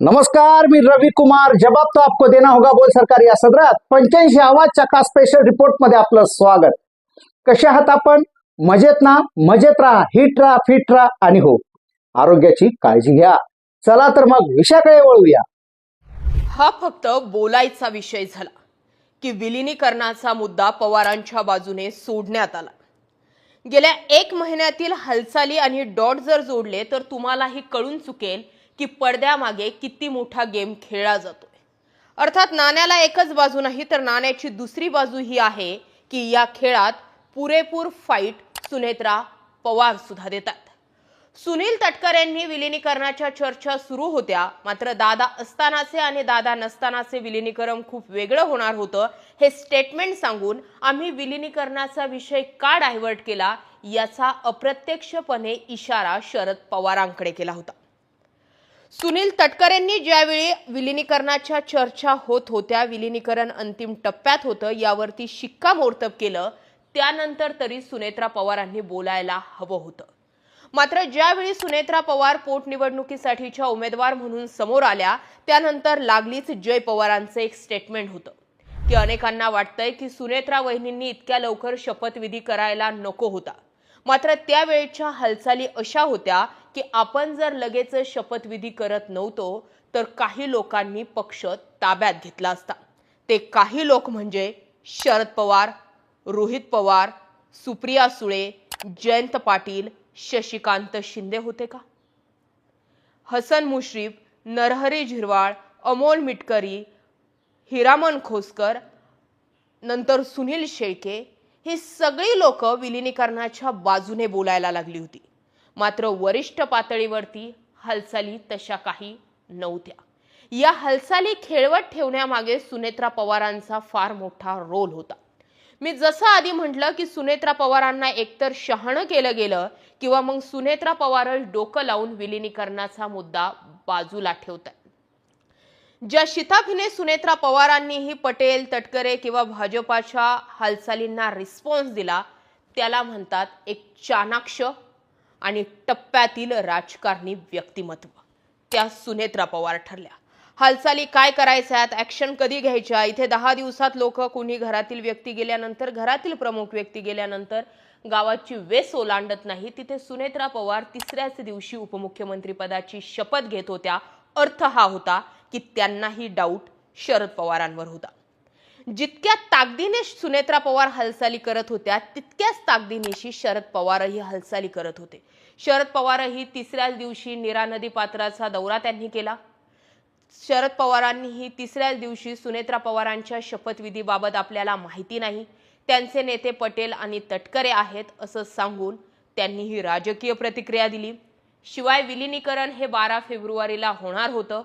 नमस्कार, मी रवि कुमार. जवाब तो आपको देना होगा बोल सरकार या सदरात 85 चका स्पेशल रिपोर्ट मध्ये आपलं स्वागत. कसे आहात आपण? मजेत ना? मजेत राहा, हिट राहा, फिट राहा आणि हो, आरोग्याची काळजी घ्या. चला तर मग विषयाकडे वळूया. हा फक्त बोलायचा विषय झाला की विलिनीकरणाचा मुद्दा पवारांच्या बाजूने सोडण्यात आला. गेल्या 1 महिन्यातील हालचाली आणि डॉट जर जोडले तर तुम्हालाही कळून चुकेल की पडद्यामागे किती मोठा गेम खेळला जातोय. अर्थात नाण्याला एकच बाजू नाही तर नाण्याची दुसरी बाजू ही आहे की या खेळात पुरेपूर फाईट सुनेत्रा पवार सुद्धा देतात. सुनील तटकरेंनी विलिनीकरणाच्या चर्चा सुरू होत्या, मात्र दादा असतानाचे आणि दादा नसतानाचे विलिनीकरण खूप वेगळं होणार होतं हे स्टेटमेंट सांगून आम्ही विलिनीकरणाचा विषय का डायव्हर्ट केला याचा अप्रत्यक्षपणे इशारा शरद पवारांकडे केला होता. सुनील तटकरेंनी ज्यावेळी विलिनीकरणाच्या चर्चा होत होत्या, विलिनीकरण अंतिम टप्प्यात होतं यावरती शिक्कामोर्तब केलं, त्यानंतर तरी सुनेत्रा पवारांनी बोलायला हवं होतं. मात्र ज्यावेळी सुनेत्रा पवार पोटनिवडणुकीसाठीच्या उमेदवार म्हणून समोर आल्या त्यानंतर लागलीच जय पवारांचं एक स्टेटमेंट होतं की अनेकांना वाटतंय की सुनेत्रा वहिनींनी इतक्या लवकर शपथविधी करायला नको होता. मात्र त्यावेळेच्या हालचाली अशा होत्या की आपण जर लगेच शपथविधी करत नव्हतो तर काही लोकांनी पक्ष ताब्यात घेतला असता. ते काही लोक म्हणजे शरद पवार, रोहित पवार, सुप्रिया सुळे, जयंत पाटील, शशिकांत शिंदे होते का? हसन मुश्रीफ, नरहरी झिरवाळ, अमोल मिटकरी, हिरामन खोसकर, नंतर सुनील शेळके ही सगळी लोक विलिनीकरणाच्या बाजूने बोलायला लागली होती. मात्र वरिष्ठ पातळीवरती हालचाली तशा काही नव्हत्या. या हालचाली खेळवत ठेवण्यामागे सुनेत्रा पवारांचा फार मोठा रोल होता. मी जसं आधी म्हटलं की सुनेत्रा पवारांना एकतर शहाणं केलं गेलं किंवा मग सुनेत्रा पवारच डोकं लावून विलिनीकरणाचा मुद्दा बाजूला ठेवतात. ज्या शिताफीने सुनेत्रा पवारांनीही पटेल, तटकरे किंवा भाजपाच्या हालचालींना रिस्पॉन्स दिला त्याला म्हणतात एक चाणाक्ष आणि टप्प्यातील राजकारणी व्यक्तिमत्व. त्या सुनेत्रा पवार ठरल्या. हालचाली काय करायच्यात, ऍक्शन कधी घ्यायच्या, इथे 10 दिवसात लोक कोणी घरातील व्यक्ती गेल्यानंतर, घरातील प्रमुख व्यक्ती गेल्यानंतर गावाची वेस ओलांडत नाही, तिथे सुनेत्रा पवार तिसऱ्याच दिवशी उपमुख्यमंत्री पदाची शपथ घेत होत्या. अर्थ हा होता की त्यांनाही डाऊट शरद पवारांवर होता. जितक्या ताकदीने सुनेत्रा पवार हालचाली करत होत्या तितक्याच ताकदीनेशी शरद पवारही हालचाली करत होते. शरद पवारही तिसऱ्याच दिवशी नीरा नदी पात्राचा दौरा त्यांनी केला. शरद पवारांनीही तिसऱ्याच दिवशी सुनेत्रा पवारांच्या शपथविधीबाबत आपल्याला माहिती नाही, त्यांचे नेते पटेल आणि तटकरे आहेत असं सांगून त्यांनीही राजकीय प्रतिक्रिया दिली. शिवाय विलिनीकरण हे 12 फेब्रुवारीला होणार होतं.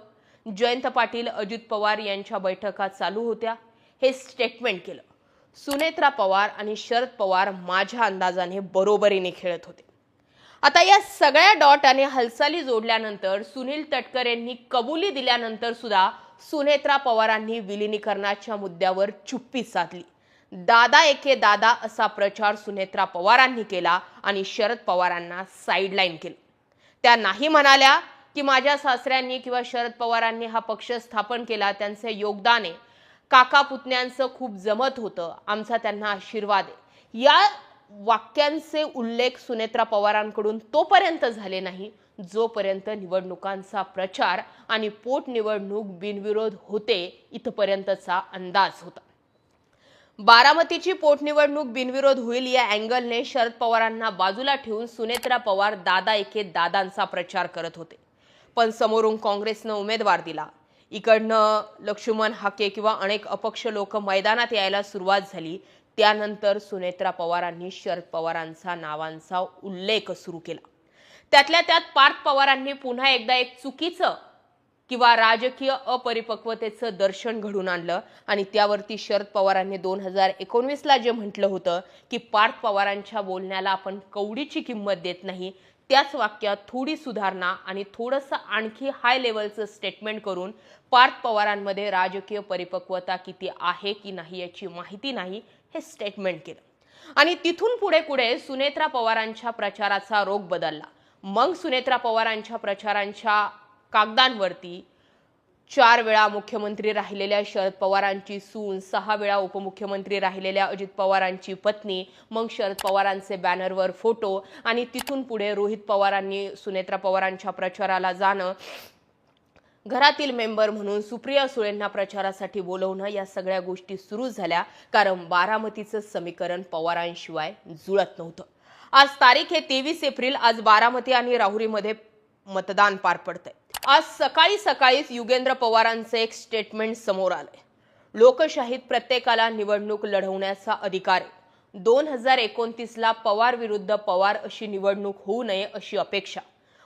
जयंत पाटील, अजित पवार यांच्या बैठका चालू होत्या. हे स्टेटमेंट केलं. सुनेत्रा पवार आणि शरद पवार माझ्या अंदाजाने बरोबरीने खेळत होते. आता या सगळ्या डॉट आणि हालचाली जोडल्यानंतर सुनील तटकरेंनी कबुली दिल्यानंतर सुद्धा सुनेत्रा पवारांनी विलिनीकरणाच्या मुद्द्यावर चुप्पी साधली. दादा एके दादा असा प्रचार सुनेत्रा पवारांनी केला आणि शरद पवारांना साईडलाईन केलं. त्या नाही म्हणाल्या की माझ्या सासऱ्यांनी किंवा शरद पवारांनी हा पक्ष स्थापन केला, त्यांचे योगदान आहे, काका पुतण्यांचं खूप जमत होतं, आमचा त्यांना आशीर्वाद आहे. या वाक्यांचे उल्लेख सुनेत्रा पवारांकडून तोपर्यंत झाले नाही जोपर्यंत निवडणुकांचा प्रचार आणि पोटनिवडणूक बिनविरोध होते इथपर्यंतचा अंदाज होता. बारामतीची पोटनिवडणूक बिनविरोध होईल या अँगलने शरद पवारांना बाजूला ठेवून सुनेत्रा पवार दादा एके दादांचा प्रचार करत होते. पण समोरून काँग्रेसनं उमेदवार दिला, इकडनं लक्ष्मण हाके किंवा अनेक अपक्ष लोक मैदानात यायला सुरुवात झाली. त्यानंतर सुनेत्रा पवारांनी शरद पवारांचा नावांचा उल्लेख सुरू केला. त्यातल्या त्यात पार्थ पवारांनी पुन्हा एकदा एक चुकीचं किंवा राजकीय अपरिपक्वतेचं दर्शन घडून आणलं आणि त्यावरती शरद पवारांनी 2019ला जे म्हटलं होतं की पार्थ पवारांच्या बोलण्याला आपण कवडीची किंमत देत नाही, त्याच वाक्यात थोडी सुधारणा आणि थोडंसं आणखी हाय लेवलचं स्टेटमेंट करून पार्थ पवारांमध्ये राजकीय परिपक्वता किती आहे की नाही याची माहिती नाही हे स्टेटमेंट केलं. आणि तिथून पुढे सुनेत्रा पवारांच्या प्रचाराचा रोग बदलला. मग सुनेत्रा पवारांच्या प्रचारांच्या कागदांवरती 4 वेळा मुख्यमंत्री राहिलेल्या शरद पवारांची सून, 6 वेळा उपमुख्यमंत्री राहिलेल्या अजित पवारांची पत्नी, मग शरद पवारांचे बॅनरवर फोटो आणि तिथून पुढे रोहित पवारांनी सुनेत्रा पवारांच्या प्रचाराला जाणं, घरातील मेंबर म्हणून सुप्रिया सुळेंना प्रचारासाठी बोलवणं, या सगळ्या गोष्टी सुरू झाल्या कारण बारामतीचं समीकरण पवारांशिवाय जुळत नव्हतं. आज तारीख आहे 23 एप्रिल. आज बारामती आणि राहुरीमध्ये मतदान पार पडतंय. आज सकाळी सकाळीच युगेंद्र पवारांचं एक स्टेटमेंट समोर आलंय. लोकशाहीत प्रत्येकाला निवडणूक लढवण्याचा अधिकार आहे. 2029ला पवार विरुद्ध पवार अशी निवडणूक होऊ नये अशी अपेक्षा.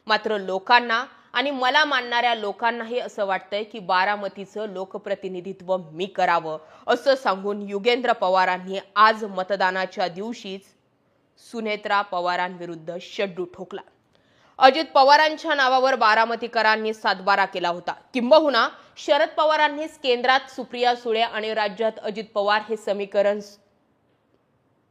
मात्र लोकांना आणि मला मानणाऱ्या लोकांनाही असं वाटतंय की बारामतीचं लोकप्रतिनिधित्व मी करावं, असं सांगून युगेंद्र पवारांनी आज मतदानाच्या दिवशीच सुनेत्रा पवारांविरुद्ध शड्डू ठोकला. अजित पवारांच्या नावावर बारामतीकरांनी सातबारा केला होता. किंबहुना शरद पवारांनीच केंद्रात सुप्रिया सुळे आणि राज्यात अजित पवार हे समीकरण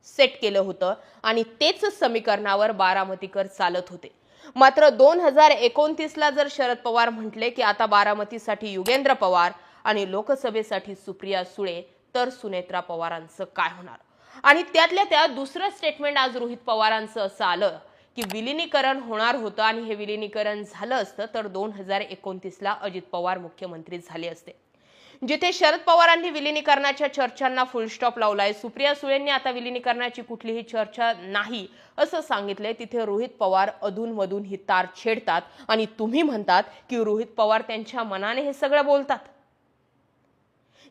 सेट केलं होतं आणि तेच समीकरणावर बारामतीकर चालत होते. मात्र 2029ला जर शरद पवार म्हटले की आता बारामतीसाठी युगेंद्र पवार आणि लोकसभेसाठी सुप्रिया सुळे, तर सुनेत्रा पवारांचं काय होणार? आणि त्यातल्या त्यात दुसरं स्टेटमेंट आज रोहित पवारांचं असं आलं की विलिनीकरण होणार होतं आणि हे विलिनीकरण झालं असतं तर 2029ला अजित पवार मुख्यमंत्री झाले असते. जिथे शरद पवारांनी विलिनीकरणाच्या चर्चांना फुलस्टॉप लावलाय, सुप्रिया सुळेंनी आता विलिनीकरणाची कुठलीही चर्चा नाही असं सांगितलंय, तिथे रोहित पवार अधूनमधून ही तार छेडतात आणि तुम्ही म्हणतात की रोहित पवार त्यांच्या मनाने हे सगळं बोलतात.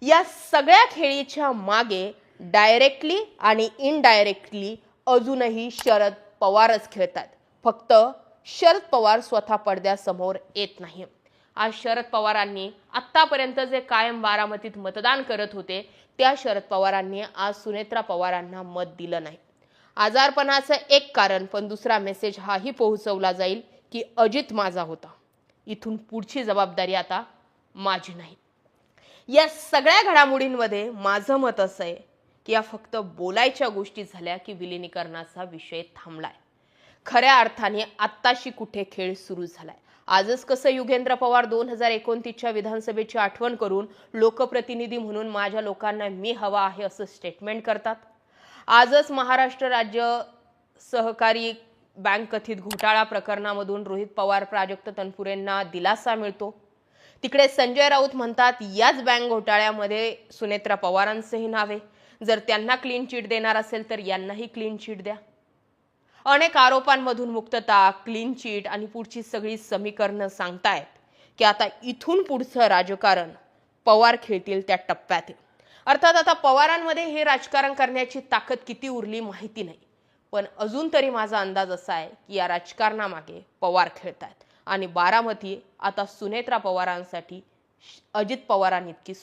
या सगळ्या खेळीच्या मागे डायरेक्टली आणि इनडायरेक्टली अजूनही शरद पवारच खेळतात. फक्त शरद पवार स्वतः पडद्यासमोर येत नाही. आज शरद पवारांनी आत्तापर्यंत जे कायम बारामतीत मतदान करत होते त्या शरद पवारांनी आज सुनेत्रा पवारांना मत दिलं नाही. आजारपणाचं एक कारण, पण दुसरा मेसेज हाही पोहोचवला जाईल की अजित माझा होता, इथून पुढची जबाबदारी आता माझी नाही. या सगळ्या घडामोडींमध्ये माझं मत असं आहे की या फक्त बोलायच्या गोष्टी झाल्या की विलिनीकरणाचा विषय थांबलाय. खऱ्या अर्थाने आत्ताशी कुठे खेळ सुरू झालाय. आजच कसं युगेंद्र पवार 2029च्या विधानसभेची आठवण करून लोकप्रतिनिधी म्हणून माझ्या लोकांना मी हवा आहे असं स्टेटमेंट करतात. आजच महाराष्ट्र राज्य सहकारी बँक कथित घोटाळा प्रकरणामधून रोहित पवार, प्राजक्त तनपुरेंना दिलासा मिळतो. तिकडे संजय राऊत म्हणतात याच बँक घोटाळ्यामध्ये सुनेत्रा पवारांचंही नाव आहे. जर त्यांना क्लीन चिट देणार असेल तर यांनाही क्लीन चिट द्या. अनेक आरोपांमधून मुक्तता, क्लीन चिट आणि पुढची सगळी समीकरणं सांगतायत की आता इथून पुढचं राजकारण पवार खेळतील त्या टप्प्यात आहे. अर्थात आता पवारांमध्ये हे राजकारण करण्याची ताकद किती उरली माहिती नाही, पण अजून तरी माझा अंदाज असा आहे की या राजकारणामागे पवार खेळतायत आणि बारामती आता सुनेत्रा पवारांसाठी अजित पवारांइतकी